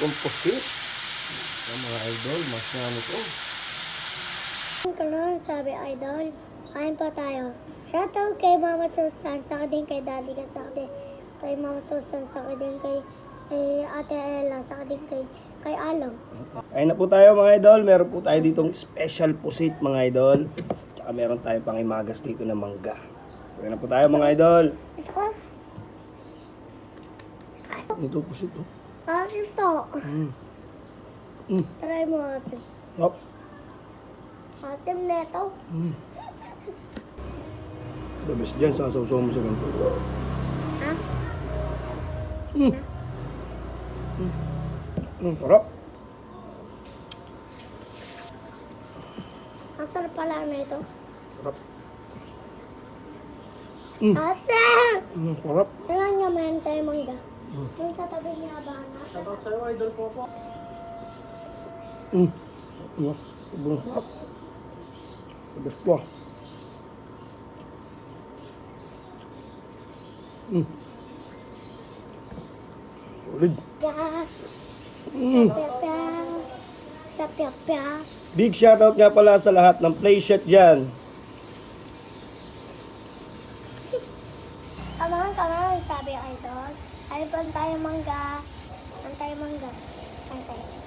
composite. Ang mga idol, mas nga nito. Kanon, sabi idol, kain pa tayo. Shoutout kay Mama Susan, saka din kay Daddy, saka din kay Mama Susan, saka din kay Ate Ella, saka din kay Along. Kain na po tayo mga idol. Meron po tayo ditong special pusit mga idol. Tsaka meron tayong pangimagas dito na mangga. Kain na po tayo mga idol. Gusto ko? Ito pusit oh. Ito. Try mo asim. Hop. Asim neto. The best dyan, sasaw-saw mo sa ganito. Ha? Sarap. Ang sarap pala na ito. Sarap. Asim! Sarap. Tingnan niya, mayroon tayo mangga. Yung katabi niya ba na? Shoutout sa'yo, idol po po. Sobrang sarap. The best po. Solid. Pya. Big shoutout nga pala sa lahat ng play shot dyan. Kamang, sabi idol. Ay, tayo mangga. Ang tayo mangga. Ang tayo.